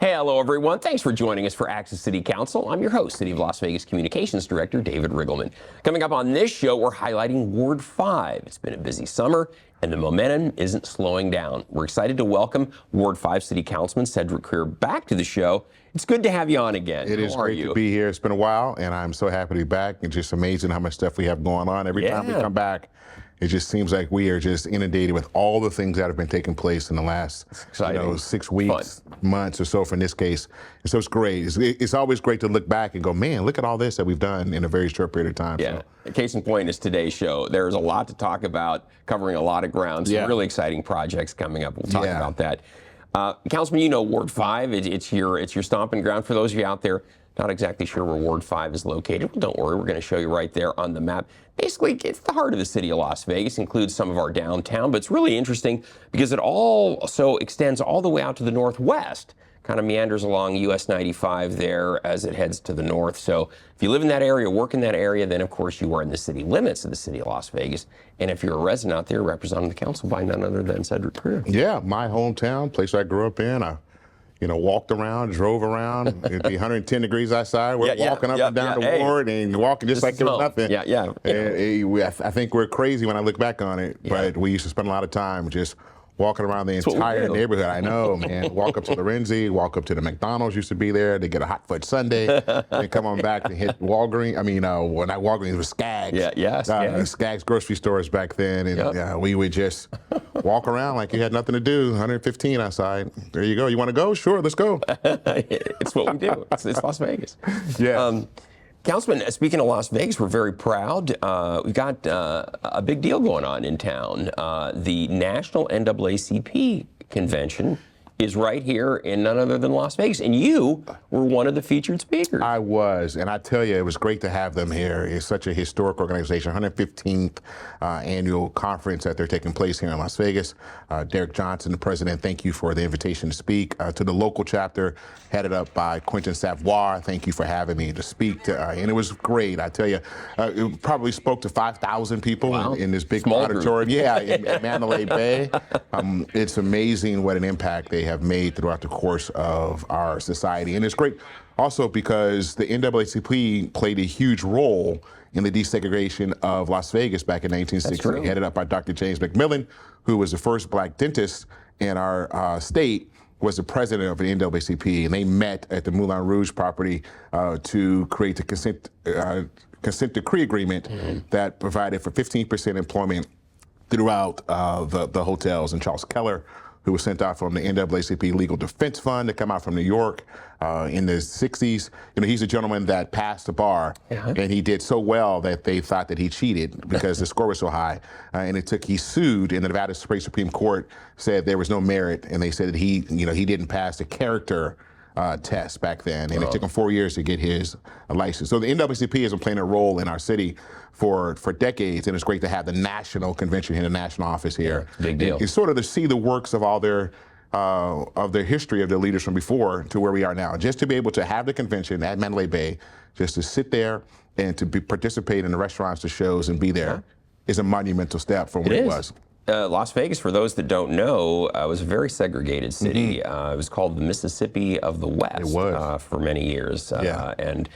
Hey, hello everyone. Thanks for joining us for Access City Council. I'm your host, City of Las Vegas Communications Director David Riggleman. Coming up on this show, we're highlighting Ward 5. It's been a busy summer and the momentum isn't slowing down. We're excited to welcome Ward 5 City Councilman Cedric Crear back to the show. It's good to have you on again. It is great to be here. It's been a while and I'm so happy to be back. It's just amazing how much stuff we have going on. Every time we come back, it just seems like we are just inundated with all the things that have been taking place in the last 6 weeks, months or so, in this case. And so it's great. It's always great to look back and go, man, look at all this that we've done in a very short period of time. Yeah. So. Case in point is today's show. There's a lot to talk about, covering a lot of ground. Some really exciting projects coming up. We'll talk about that. Councilman, you know Ward 5. It's your stomping ground. For those of you out there not exactly sure where Ward 5 is located, well, don't worry, we're going to show you right there on the map. Basically, it's the heart of the city of Las Vegas, includes some of our downtown, but it's really interesting because it also extends all the way out to the northwest, kind of meanders along US 95 there as it heads to the north. So if you live in that area, work in that area, then of course you are in the city limits of the city of Las Vegas. And if you're a resident out there representing the council by none other than Cedric Crear. Yeah, my hometown, place I grew up in. I walked around, drove around. It'd be 110 degrees outside. We're walking up and down the ward and walking just like it was nothing. I think we're crazy when I look back on it, but we used to spend a lot of time just walking around the entire neighborhood. I know, man. Walk up to Lorenzi, walk up to the McDonald's used to be there to get a hot fudge sundae, and come on back to hit Walgreens. I mean, well, not Walgreens, it was Skaggs. Skaggs grocery stores back then, and we would just walk around like you had nothing to do. 115 outside. There you go. You want to go? Sure, let's go. It's what we do. It's Las Vegas. Yeah. Councilman, speaking of Las Vegas, we're very proud. We've got a big deal going on in town. The National NAACP Convention is right here in none other than Las Vegas, and you were one of the featured speakers. I was, and I tell you, it was great to have them here. It's such a historic organization, 115th annual conference that they're taking place here in Las Vegas. Derek Johnson, the president, thank you for the invitation to speak. To the local chapter, headed up by Quentin Savoy, thank you for having me to speak. And it was great, I tell you. It probably spoke to 5,000 people in this big auditorium. Yeah, in Mandalay Bay. It's amazing what an impact they have made throughout the course of our society. And it's great also because the NAACP played a huge role in the desegregation of Las Vegas back in 1960, headed up by Dr. James McMillan, who was the first black dentist in our state, was the president of the NAACP, and they met at the Moulin Rouge property to create the consent decree agreement that provided for 15% employment throughout the hotels. And Charles Keller, who was sent out from the NAACP Legal Defense Fund to come out from New York in the 60s. He's a gentleman that passed the bar, and he did so well that they thought that he cheated because the score was so high. And he sued, and the Nevada Supreme Court said there was no merit, and they said that he didn't pass the character test back then, and it took him 4 years to get his license. So the NAACP has been playing a role in our city for decades, and it's great to have the national convention here, the national office here. Big deal. It's sort of to see the works of all their history of their leaders from before to where we are now. Just to be able to have the convention at Mandalay Bay, just to sit there and to participate in the restaurants, the shows, and be there is a monumental step from where it was. Las Vegas, for those that don't know, was a very segregated city. It was called the Mississippi of the West. It was. For many years. And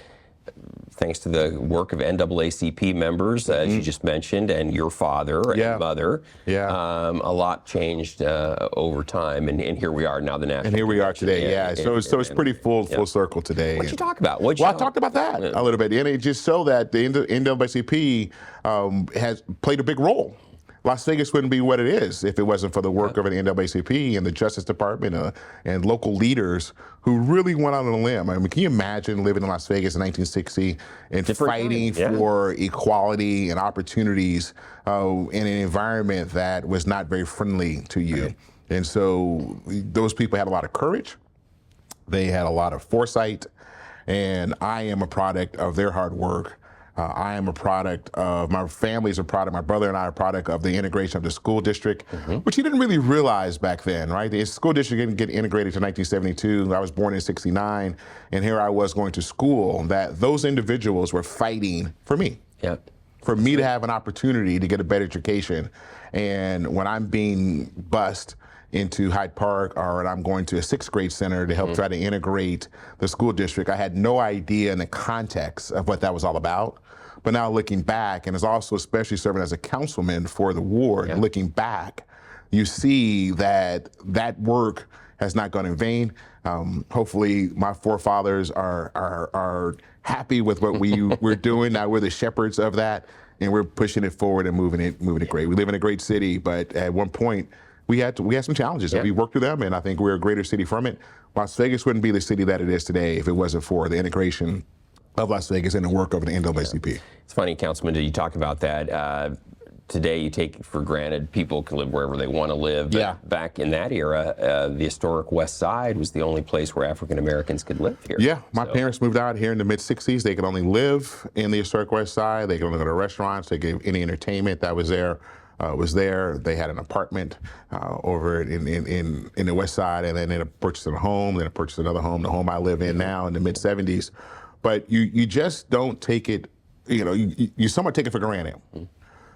thanks to the work of NAACP members, as you just mentioned, and your father and mother, a lot changed over time. And here we are now, the national. And here we are today, So it's pretty full circle today. What'd you talk about? I talked about that a little bit. And it just so that the NAACP has played a big role. Las Vegas wouldn't be what it is if it wasn't for the work of an NAACP and the Justice Department and local leaders who really went out on a limb. I mean, can you imagine living in Las Vegas in 1960 and fighting for equality and opportunities in an environment that was not very friendly to you? And so those people had a lot of courage. They had a lot of foresight. And I am a product of their hard work. I am a product of, my family's a product, my brother and I are a product of the integration of the school district, which you didn't really realize back then, right? The school district didn't get integrated to 1972. I was born in 69, and here I was going to school, that those individuals were fighting for me. For me to have an opportunity to get a better education. And when I'm being bused into Hyde Park, or I'm going to a 6th grade center to help try to integrate the school district. I had no idea in the context of what that was all about. But now looking back, and it's also especially serving as a councilman for the ward, looking back, you see that that work has not gone in vain. Hopefully my forefathers are happy with what we're doing. Now we're the shepherds of that, and we're pushing it forward and moving it great. We live in a great city, but at one point we had some challenges and we worked through them, and I think we're a greater city from it. Las Vegas wouldn't be the city that it is today if it wasn't for the integration of Las Vegas and the work of the NAACP. It's funny, Councilman, you talk about that. Today, you take for granted people can live wherever they want to live. But back in that era, the historic West Side was the only place where African Americans could live here. Yeah, my parents moved out here in the mid-'60s. They could only live in the historic West Side. They could only go to restaurants. They could any entertainment that was there. They had an apartment over in the West Side, and then they purchased a home. Then purchased another home, the home I live in now in the mid-'70s. But you just don't take it. You somewhat take it for granted.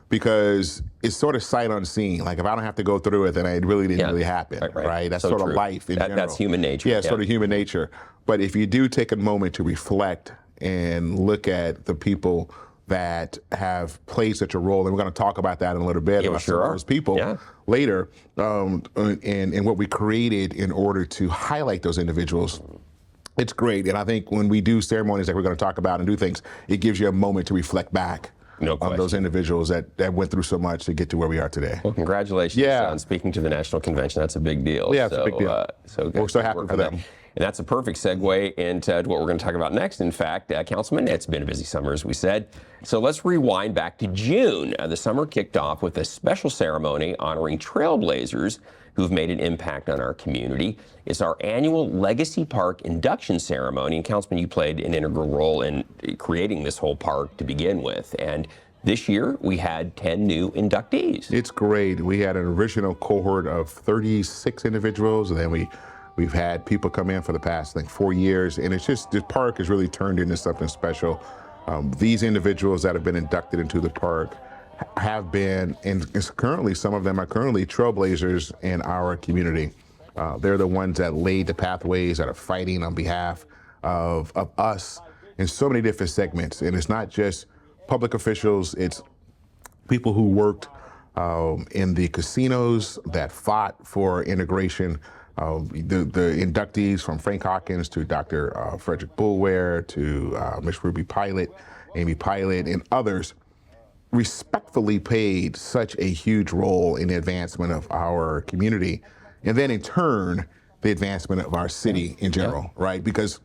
Because it's sort of sight unseen. Like if I don't have to go through it, then it really didn't really happen, right? That's so sort of life in general. That's human nature. Yeah, it's sort of human nature. But if you do take a moment to reflect and look at the people that have played such a role, and we're going to talk about that in a little bit, about some of those people later, and what we created in order to highlight those individuals. It's great, and I think when we do ceremonies that we're going to talk about and do things, it gives you a moment to reflect back on those individuals that went through so much to get to where we are today. Well, congratulations on speaking to the National Convention. That's a big deal. Yeah, it's a big deal. We're so happy for them. And that's a perfect segue into what we're going to talk about next. In fact, Councilman, it's been a busy summer, as we said. So let's rewind back to June. The summer kicked off with a special ceremony honoring trailblazers who've made an impact on our community. It's our annual Legacy Park induction ceremony. And Councilman, you played an integral role in creating this whole park to begin with. And this year, we had 10 new inductees. It's great. We had an original cohort of 36 individuals, and then we've had people come in for the past, I think, 4 years. And it's just, the park has really turned into something special. These individuals that have been inducted into the park have been, and currently some of them are currently trailblazers in our community. They're the ones that laid the pathways, that are fighting on behalf of us in so many different segments. And it's not just public officials, it's people who worked in the casinos that fought for integration. The inductees from Frank Hawkins to Dr. Frederick Boulware to Ms. Ruby Pilot, Amy Pilot, and others respectfully played such a huge role in the advancement of our community, and then in turn, the advancement of our city in general, right? Because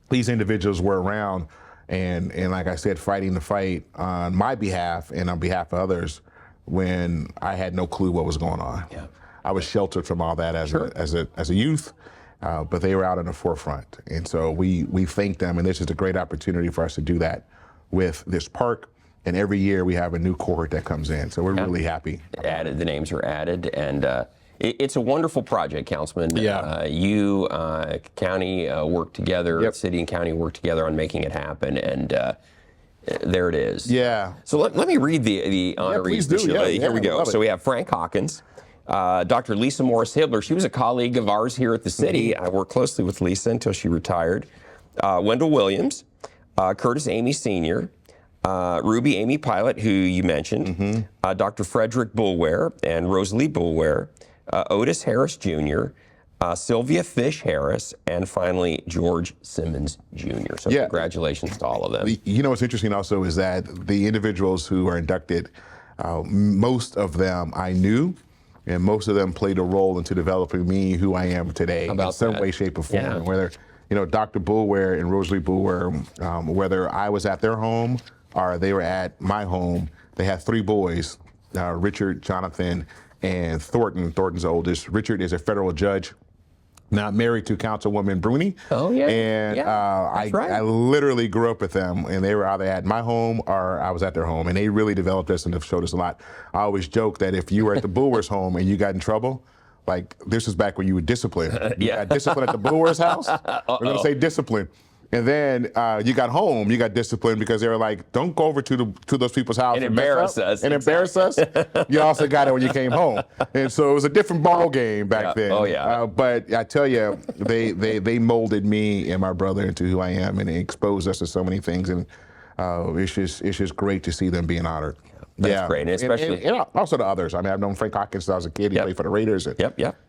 these individuals were around and like I said, fighting the fight on my behalf and on behalf of others when I had no clue what was going on. Yeah. I was sheltered from all that as a youth, but they were out in the forefront. And so we thank them, and this is a great opportunity for us to do that with this park. And every year we have a new cohort that comes in, so we're really happy. The names are added, and it's a wonderful project, Councilman. Yeah. You, county work together, city and county work together on making it happen, and there it is. Yeah. So let me read the honorees. Yeah, please do. Here we go. So we have Frank Hawkins, Dr. Lisa Morris Hibler. She was a colleague of ours here at the city. I worked closely with Lisa until she retired. Wendell Williams, Curtis Amy Sr., Ruby Amy Pilot, who you mentioned, Dr. Frederick Boulware and Rosalie Boulware, Otis Harris Jr., Sylvia Fish Harris, and finally George Simmons Jr. So congratulations to all of them. You know what's interesting also is that the individuals who are inducted, most of them I knew, and most of them played a role into developing me who I am today in some way, shape, or form. Yeah. Whether Dr. Boulware and Rosalie Boulware, whether I was at their home or they were at my home, they had 3 boys, Richard, Jonathan, and Thornton. Thornton's the oldest. Richard is a federal judge, now married to Councilwoman Bruni. Oh, yeah. And I literally grew up with them, and they were either at my home or I was at their home, and they really developed us and have showed us a lot. I always joke that if you were at the Boulware's home and you got in trouble, like this was back when you were disciplined. You got discipline at the Boulware's house. We're going to say discipline. And then you got home, you got disciplined because they were like, don't go over to those people's house and embarrass us. And embarrass us. You also got it when you came home. And so it was a different ball game back then. Oh, yeah. But I tell you, they molded me and my brother into who I am, and they exposed us to so many things. And it's just great to see them being honored. That's great, and especially and also the others. I mean, I've known Frank Hawkins since I was a kid. He played for the Raiders. And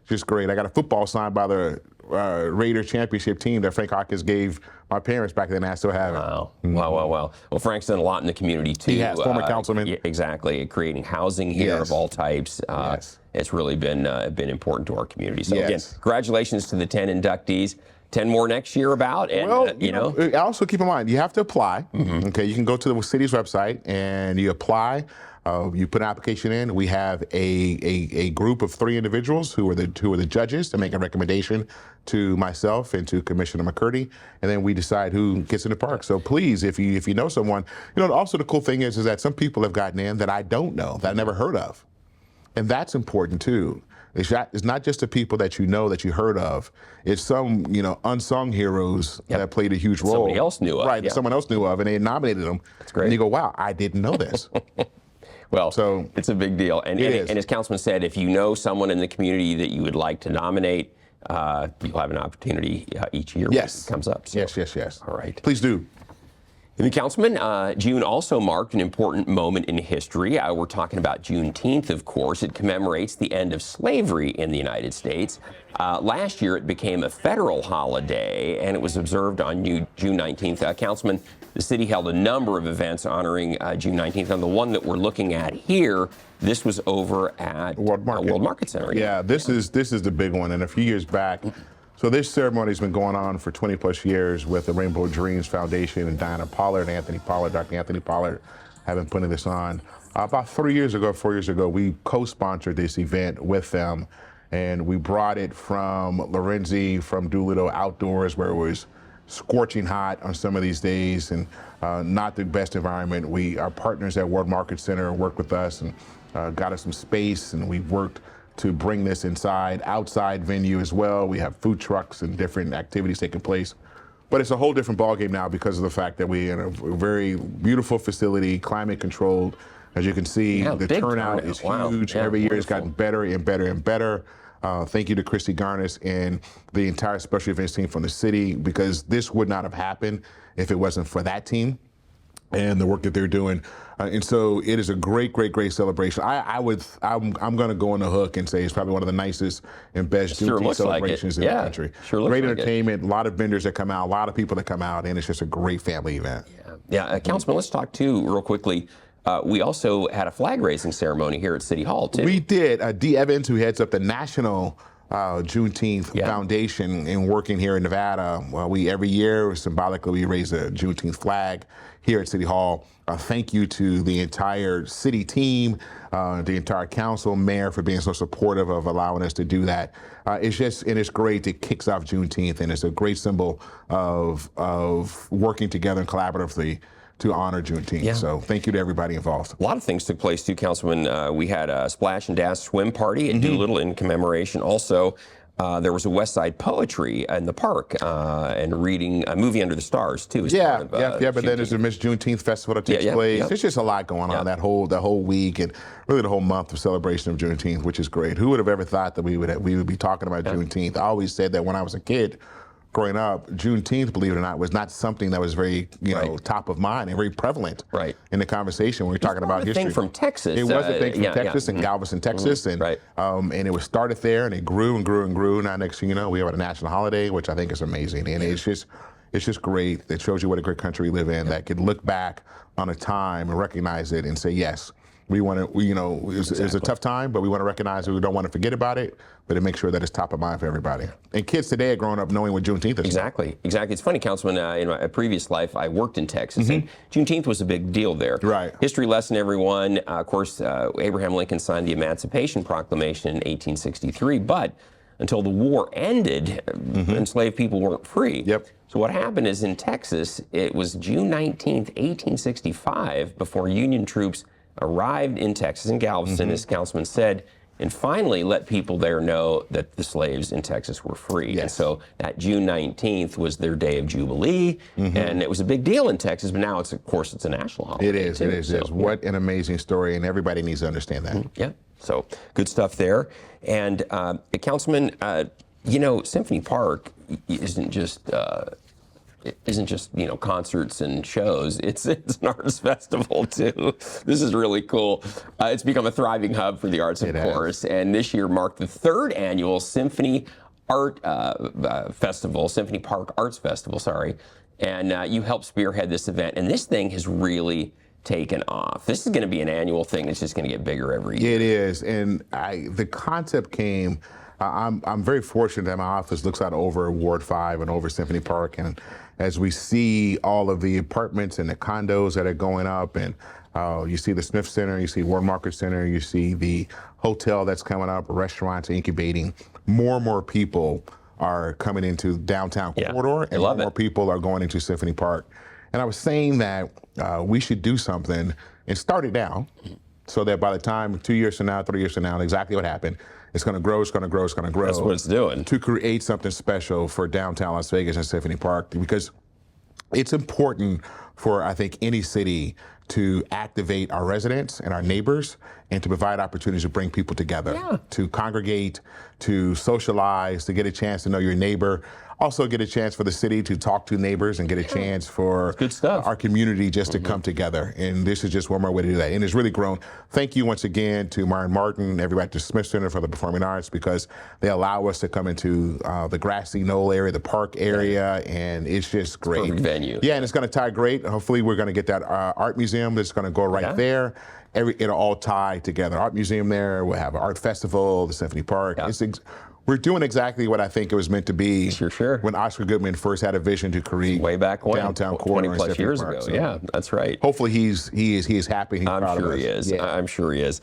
just great. I got a football signed by the Raider championship team that Frank Hawkins gave my parents back then. I still have it. Wow. Wow. Well, Frank's done a lot in the community too. He has, former councilman. Exactly, creating housing here of all types. It's really been important to our community. So again, congratulations to the 10 inductees. 10 more next year about, and also keep in mind, you have to apply. Okay, you can go to the city's website and you apply. You put an application in. We have a group of 3 individuals who are the judges to make a recommendation to myself and to Commissioner McCurdy, and then we decide who gets in the park. So please, if you know someone, also the cool thing is that some people have gotten in that I don't know, that I never heard of, and that's important too. It's not just the people that you know, that you heard of. It's some, unsung heroes that played a huge role. Somebody else knew of. Right, that someone else knew of, and they nominated them. That's great. And you go, wow, I didn't know this. Well, so it's a big deal. And as Councilman said, if you know someone in the community that you would like to nominate, you'll have an opportunity each year when it comes up. So. Yes. All right. Please do. And Councilman, June also marked an important moment in history. We're talking about Juneteenth, of course. It commemorates the end of slavery in the United States. Last year, it became a federal holiday, and it was observed on June 19th. Councilman, the city held a number of events honoring June 19th. And the one that we're looking at here, this was over at World Market Center. Yeah, this is the big one. And a few years back, so this ceremony has been going on for 20 plus years with the Rainbow Dreams Foundation, and Diana Pollard, Dr. Anthony Pollard have been putting this on. About 4 years ago, we co-sponsored this event with them, and we brought it from Lorenzi, from Doolittle outdoors, where it was scorching hot on some of these days and not the best environment. Our partners at World Market Center worked with us and got us some space, and we've worked to bring this outside venue as well. We have food trucks and different activities taking place. But it's a whole different ballgame now because of the fact that we're in a very beautiful facility, climate controlled. As you can see, the turnout is huge. Every year it's gotten better and better and better. Thank you to Christy Garnis and the entire special events team from the city, because this would not have happened if it wasn't for that team and the work that they're doing. And so it is a great celebration. I'm going to go on the hook and say it's probably one of the nicest and best Juneteenth celebrations in the country. Great entertainment, a lot of vendors that come out, a lot of people that come out, and it's just a great family event. Councilman, let's talk too, real quickly. We also had a flag raising ceremony here at City Hall too. We did. Dee Evans, who heads up the National Juneteenth Foundation and working here in Nevada, every year symbolically we raise a Juneteenth flag here at City Hall. Thank you to the entire city team, the entire council, mayor, for being so supportive of allowing us to do that. It's great. It kicks off Juneteenth, and it's a great symbol of working together and collaboratively to honor Juneteenth. So thank you to everybody involved. A lot of things took place too, Councilman. We had a splash and dash swim party at Doolittle in commemoration. Also, there was a West Side poetry in the park and reading a movie Under the Stars too. But then there's the Miss Juneteenth Festival that takes place. There's just a lot going on that whole week, and really the whole month of celebration of Juneteenth, which is great. Who would have ever thought that we would be talking about Juneteenth? I always said that when I was a kid. Growing up, Juneteenth, believe it or not, was not something that was very, top of mind and very prevalent in the conversation when we're talking about history. It was a thing from Texas. It was a thing from Texas and Galveston, Texas, and it was started there, and it grew and grew and grew. Now, next thing you know, we have a national holiday, which I think is amazing, and it's just great. It shows you what a great country we live in that can look back on a time and recognize it and say, yes, we want to, it's a tough time, but we want to recognize it. We don't want to forget about it, but to make sure that it's top of mind for everybody. And kids today are growing up knowing what Juneteenth is. Exactly. It's funny, Councilman, in my previous life, I worked in Texas, and Juneteenth was a big deal there. Right. History lesson, everyone. Of course, Abraham Lincoln signed the Emancipation Proclamation in 1863, but until the war ended, enslaved people weren't free. So what happened is in Texas, it was June 19th, 1865, before Union troops arrived in Texas, in Galveston, as Councilman said, and finally let people there know that the slaves in Texas were free. Yes. And so that June 19th was their day of Jubilee, and it was a big deal in Texas, but now it's, of course, it's a national holiday. It is, too, it is. so, What an amazing story, and everybody needs to understand that. Yeah, so good stuff there. And Councilman, Symphony Park isn't just concerts and shows. It's an arts festival too. This is really cool. It's become a thriving hub for the arts, of course. And this year marked the 3rd annual Symphony Art Festival, Symphony Park Arts Festival. Sorry, and you helped spearhead this event. And this thing has really taken off. This is going to be an annual thing that's just going to get bigger every year. It is, and the concept came. I'm very fortunate that my office looks out over Ward 5 and over Symphony Park, and as we see all of the apartments and the condos that are going up, and you see the Smith Center, you see Ward Market Center, you see the hotel that's coming up, restaurants incubating, more and more people are coming into downtown corridor, and more and more people are going into Symphony Park. And I was saying that we should do something and start it now, so that by the time 2 years from now, 3 years from now, exactly what happened, it's going to grow, it's going to grow, it's going to grow. That's what it's doing. To create something special for downtown Las Vegas and Symphony Park, because it's important for, I think, any city to activate our residents and our neighbors and to provide opportunities to bring people together, to congregate, to socialize, to get a chance to know your neighbor. Also get a chance for the city to talk to neighbors and get a chance for good stuff. Our community just to come together. And this is just one more way to do that. And it's really grown. Thank you once again to Myron Martin, everybody at the Smith Center for the Performing Arts, because they allow us to come into the grassy knoll area, the park area, and it's just great. Perfect venue. Yeah, and it's going to tie great. Hopefully we're going to get that art museum that's going to go right there. It'll all tie together. Art museum there, we'll have an art festival, the Symphony Park. We're doing exactly what I think it was meant to be. Sure. When Oscar Goodman first had a vision to create way back when, downtown corridor 20 plus years ago. So yeah, that's right. Hopefully he is happy. He's proud of us. He is. Yeah. I'm sure he is.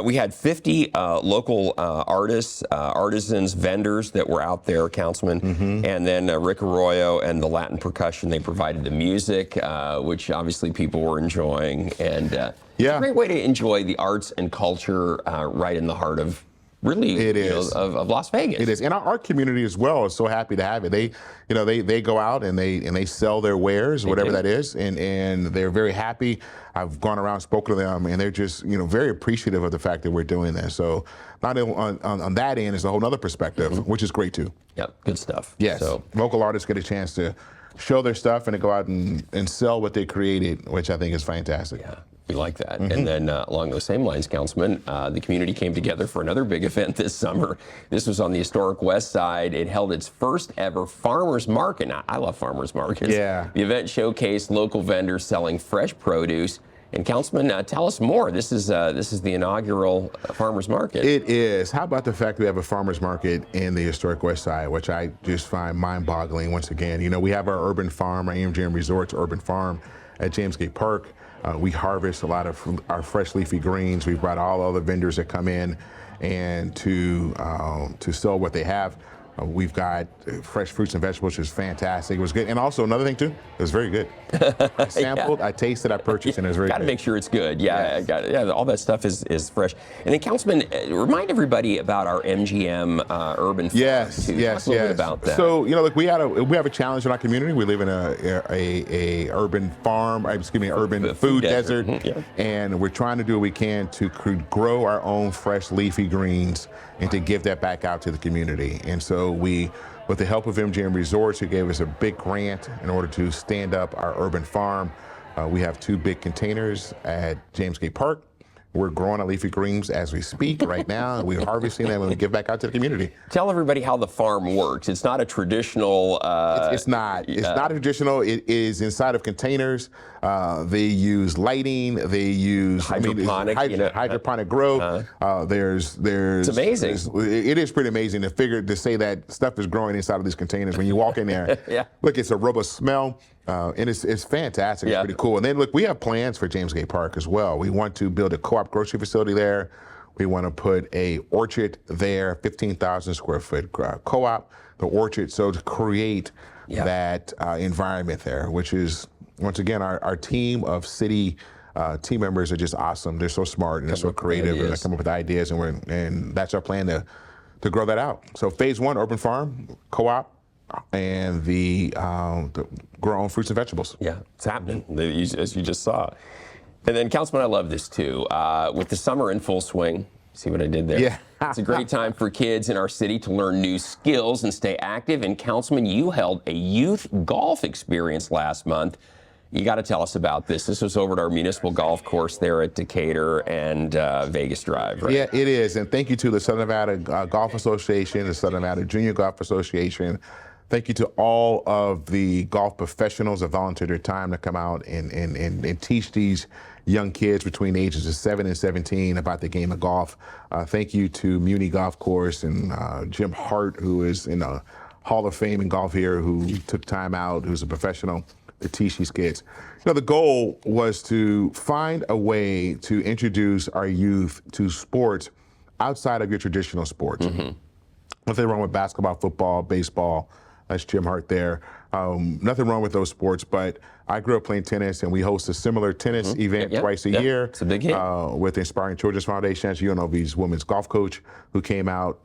We had 50 local artists, artisans, vendors that were out there, Councilman, and then Rick Arroyo and the Latin percussion. They provided the music, which obviously people were enjoying, and it's a great way to enjoy the arts and culture right in the heart of. Really, it is of Las Vegas. It is, and our art community as well is so happy to have it. They go out and they sell their wares, whatever that is, and they're very happy. I've gone around, spoken to them, and they're just very appreciative of the fact that we're doing this. So, not on that end is a whole other perspective, which is great too. Yep, good stuff. Yes, so local artists get a chance to show their stuff and to go out and sell what they created, which I think is fantastic. Yeah. We like that. And then along those same lines, Councilman, the community came together for another big event this summer. This was on the historic West Side. It held its first ever farmers market. Now, I love farmers markets. Yeah. The event showcased local vendors selling fresh produce. And Councilman, tell us more. This is the inaugural farmers market. It is. How about the fact we have a farmers market in the historic West Side, which I just find mind-boggling. Once again, we have our urban farm, our MGM Resorts urban farm at James Gate Park. We harvest a lot of our fresh leafy greens. We've brought all the vendors that come in and to sell what they have. We've got fresh fruits and vegetables, which is fantastic. It was good. And also another thing too, it was very good. I sampled, I tasted, I purchased, and it was very good. Got to make sure it's good. Yeah, all that stuff is fresh. And then Councilman, remind everybody about our MGM urban farm. Yes. Talk a little bit about that. So look, we have a challenge in our community. We live in a urban farm, urban food desert, and we're trying to do what we can to grow our own fresh leafy greens and to give that back out to the community. And so we, with the help of MGM Resorts, who gave us a big grant in order to stand up our urban farm, we have 2 big containers at James Gate Park. We're growing our leafy greens as we speak right now. We're harvesting them and we give back out to the community. Tell everybody how the farm works. It's not a traditional... It's not a traditional. It is inside of containers. They use lighting. They use hydroponic, hydroponic grow. There's. It's amazing. It is pretty amazing to say that stuff is growing inside of these containers. When you walk in there, look, it's a robust smell. And it's fantastic. It's pretty cool. And then look, we have plans for James Gate Park as well. We want to build a co-op grocery facility there. We want to put a orchard there, 15,000 square foot co-op, the orchard. So to create that environment there, which is, once again, our team of city team members are just awesome. They're so smart and they're so creative, and they come up with ideas, and that's our plan to grow that out. So phase 1, urban farm, co-op, and the grow our own fruits and vegetables. Yeah, it's happening, as you just saw. And then, Councilman, I love this too. With the summer in full swing, see what I did there? Yeah. It's a great time for kids in our city to learn new skills and stay active. And Councilman, you held a youth golf experience last month. You got to tell us about this. This was over at our municipal golf course there at Decatur and Vegas Drive, right? Yeah, it is. And thank you to the Southern Nevada Golf Association, the Southern Nevada Junior Golf Association. Thank you to all of the golf professionals that volunteered their time to come out and teach these young kids between the ages of 7 and 17 about the game of golf. Thank you to Muni Golf Course and Jim Hart, who is in the Hall of Fame in golf here, who took time out, who's a professional, to teach these kids. You know, the goal was to find a way to introduce our youth to sports outside of your traditional sports. Nothing wrong with basketball, football, baseball. That's Jim Hart there. Nothing wrong with those sports, but I grew up playing tennis, and we host a similar tennis event twice a year. It's a big hit. With the Inspiring Children's Foundation, as UNLV's women's golf coach who came out.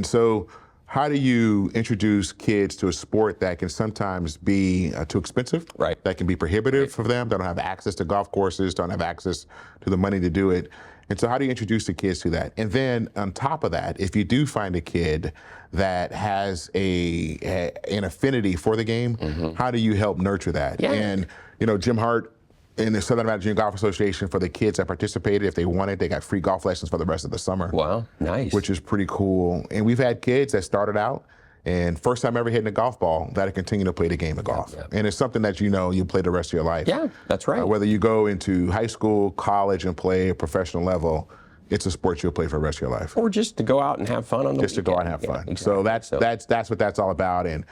So how do you introduce kids to a sport that can sometimes be too expensive? Right. That can be prohibitive for them. They don't have access to golf courses, don't have access to the money to do it. And so how do you introduce the kids to that? And then on top of that, if you do find a kid that has an affinity for the game, how do you help nurture that? Yeah. And, you know, Jim Hart in the Southern Nevada Junior Golf Association, for the kids that participated, if they wanted, they got free golf lessons for the rest of the summer. Wow, nice. Which is pretty cool. And we've had kids that started out and first time ever hitting a golf ball that continue to play the game of golf. And it's something that you play the rest of your life. Yeah, that's right. Whether you go into high school, college, and play a professional level, it's a sport you'll play for the rest of your life. Or just to go out and have fun on the Just weekend. to go out and have fun. Exactly. So that's what that's all about. And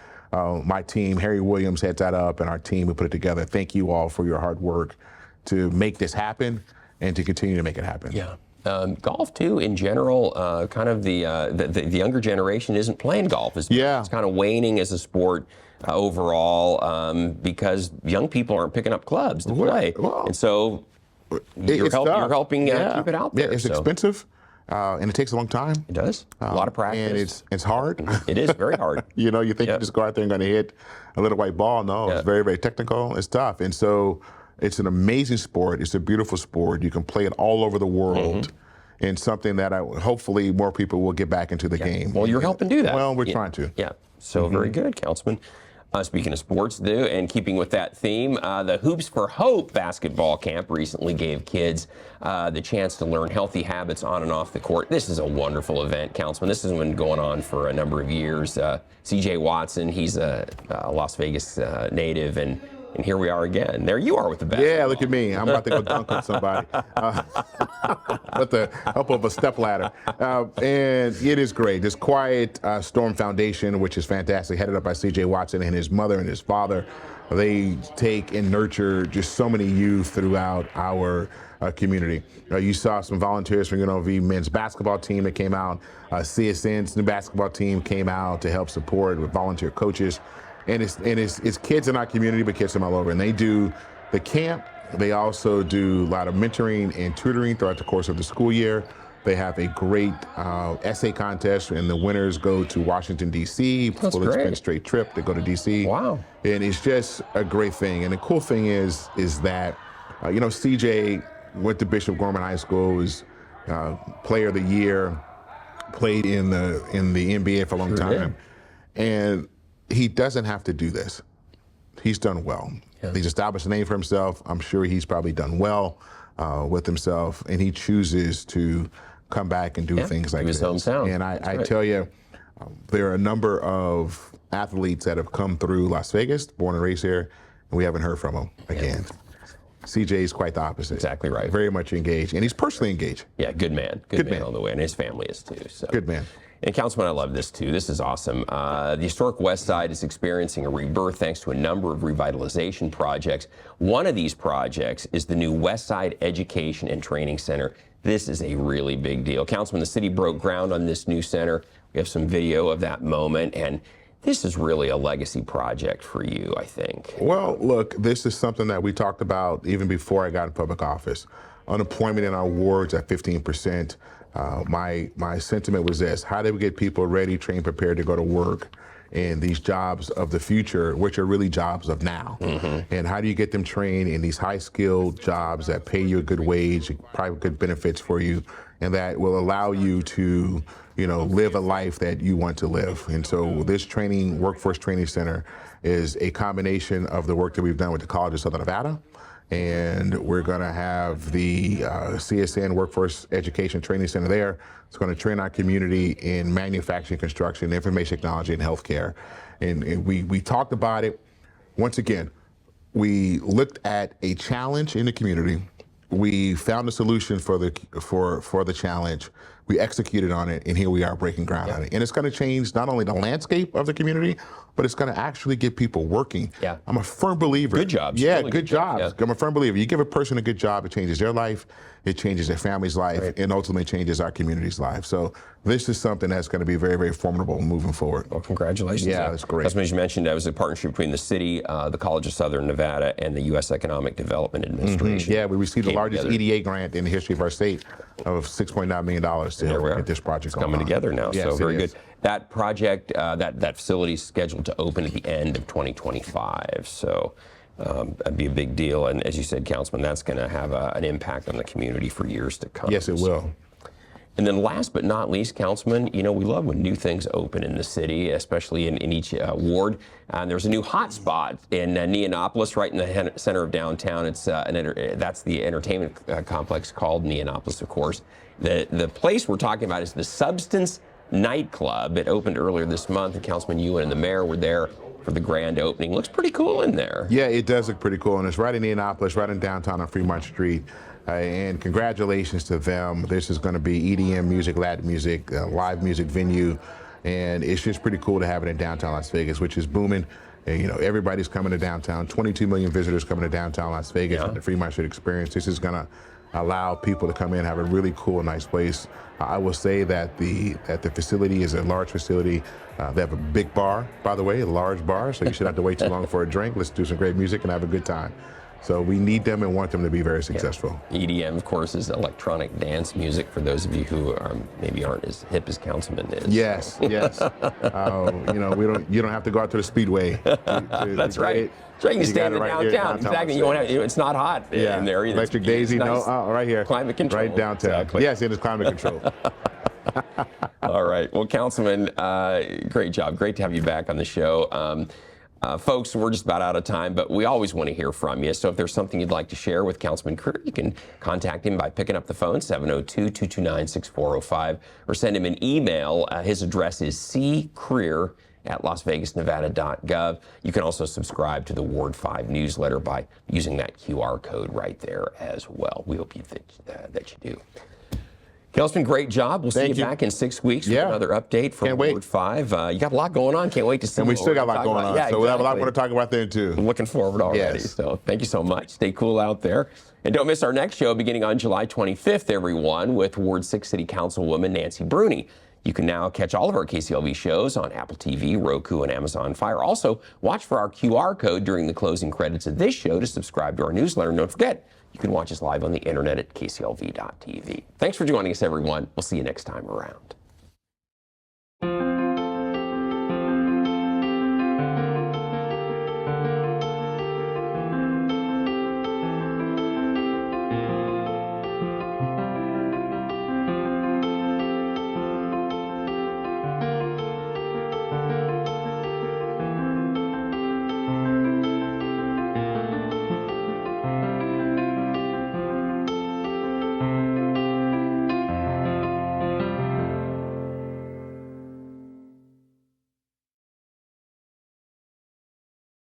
my team, Harry Williams heads that up, and our team who put it together. Thank you all for your hard work to make this happen and to continue to make it happen. Yeah. Golf too, in general, kind of the younger generation isn't playing golf as much. Yeah. It's kind of waning as a sport overall because young people aren't picking up clubs to play, and so you're helping keep it out there. Yeah, it's expensive, and it takes a long time. It does. A lot of practice. And it's hard. It is very hard. You think you just go out there and going to hit a little white ball. No, it's very, very technical. It's tough, and so. It's an amazing sport. It's a beautiful sport. You can play it all over the world, and something that hopefully more people will get back into the game. Well, you're helping do that. Well, we're trying to. Yeah. So very good, Councilman. Speaking of sports, and keeping with that theme, the Hoops for Hope basketball camp recently gave kids the chance to learn healthy habits on and off the court. This is a wonderful event, Councilman. This has been going on for a number of years. C.J. Watson, he's a Las Vegas native, and here we are again. There you are with the basketball. Yeah, look at me. I'm about to go dunk on somebody with the help of a stepladder. And it is great. This Quiet Storm Foundation, which is fantastic, headed up by C.J. Watson and his mother and his father. They take and nurture just so many youth throughout our community. You saw some volunteers from UNLV men's basketball team that came out. CSN's new basketball team came out to help support with volunteer coaches. And it's kids in our community, but kids from all over. And they do the camp. They also do a lot of mentoring and tutoring throughout the course of the school year. They have a great essay contest, and the winners go to Washington, D.C., full expense straight trip to go to D.C. Wow. And it's just a great thing. And the cool thing is that, CJ went to Bishop Gorman High School, was player of the year, played in the NBA for a long time. And he doesn't have to do this. He's done well. Yeah. He's established a name for himself. I'm sure he's probably done well with himself, and he chooses to come back and do things like this. Hometown. And I tell you, there are a number of athletes that have come through Las Vegas, born and raised here, and we haven't heard from them again. CJ is quite the opposite. Exactly right. Very much engaged, and he's personally engaged. Yeah, good man. Good man all the way, and his family is too. So. Good man. And Councilman, I love this too. This is awesome. The historic West Side is experiencing a rebirth thanks to a number of revitalization projects. One of these projects is the new West Side Education and Training Center. This is a really big deal. Councilman, the city broke ground on this new center. We have some video of that moment, and This is really a legacy project for you, I think. Well, look, this is something that we talked about even before I got in public office. Unemployment in our wards at 15%. My sentiment was this: how do we get people ready, trained, prepared to go to work in these jobs of the future, which are really jobs of now? And how do you get them trained in these high-skilled jobs that pay you a good wage, probably good benefits for you, and that will allow you to, live a life that you want to live? And so this training, Workforce Training Center, is a combination of the work that we've done with the College of Southern Nevada, and we're going to have the CSN Workforce Education Training Center there. It's going to train our community in manufacturing, construction, information technology, and healthcare. And we talked about it. Once again, we looked at a challenge in the community. We found a solution for the challenge. We executed on it, and here we are breaking ground on it. And it's going to change not only the landscape of the community, but it's going to actually get people working. Yeah. I'm a firm believer. Good jobs. Yeah, really good jobs. Yeah. I'm a firm believer. You give a person a good job, it changes their life, it changes their family's life, and ultimately changes our community's life. So this is something that's going to be very, very formidable moving forward. Well, congratulations. Yeah, that's great. As you mentioned, that was a partnership between the city, the College of Southern Nevada, and the U.S. Economic Development Administration. Yeah, we received the largest together. EDA grant in the history of our state of $6.9 million to help get this project coming together now. Yes, so very good. That project, that facility is scheduled to open at the end of 2025. So that'd be a big deal. And as you said, Councilman, that's going to have an impact on the community for years to come. Yes, it will. And then last but not least, Councilman, we love when new things open in the city, especially in each ward. There's a new hotspot in Neonopolis, right in the center of downtown. It's that's the entertainment complex called Neonopolis, of course. The place we're talking about is the Substance Nightclub. It opened earlier this month, and Councilman Ewan and the mayor were there for the grand opening. Looks pretty cool in there. Yeah, it does look pretty cool, and it's right in Neonopolis, right in downtown on Fremont Street. And congratulations to them. This is going to be EDM music, Latin music, live music venue, and it's just pretty cool to have it in downtown Las Vegas, which is booming. And, everybody's coming to downtown. 22 million visitors coming to downtown Las Vegas with the Fremont Street experience. This is going to allow people to come in and have a really cool, nice place. I will say that the facility is a large facility. They have a big bar, by the way, a large bar, so you shouldn't have to wait too long for a drink. Let's do some great music and have a good time. So we need them and want them to be very successful. EDM, of course, is electronic dance music for those of you who maybe aren't as hip as Councilman is. Yes, yes. You don't have to go out to the Speedway. That's right. So you can stay in the downtown. Exactly. You won't have, it's not hot in there either. Electric Daisy, nice. Right here. Climate control. Right downtown. Exactly. Yes, it is climate control. All right. Well, Councilman, great job. Great to have you back on the show. Folks, we're just about out of time, but we always want to hear from you. So if there's something you'd like to share with Councilman Crear, you can contact him by picking up the phone, 702-229-6405, or send him an email. His address is ccrear@lasvegasnevada.gov. You can also subscribe to the Ward 5 newsletter by using that QR code right there as well. We hope that you do. Councilman, great job. We'll see you back in 6 weeks for another update from Ward 5. You got a lot going on. Can't wait to see you. And we still got a lot going on. Yeah, so we'll have a lot more to talk about there, too. I'm looking forward already. Yes. So thank you so much. Stay cool out there. And don't miss our next show beginning on July 25th, everyone, with Ward 6 City Councilwoman Nancy Bruni. You can now catch all of our KCLV shows on Apple TV, Roku, and Amazon Fire. Also, watch for our QR code during the closing credits of this show to subscribe to our newsletter. And don't forget, you can watch us live on the internet at kclv.tv. Thanks for joining us, everyone. We'll see you next time around.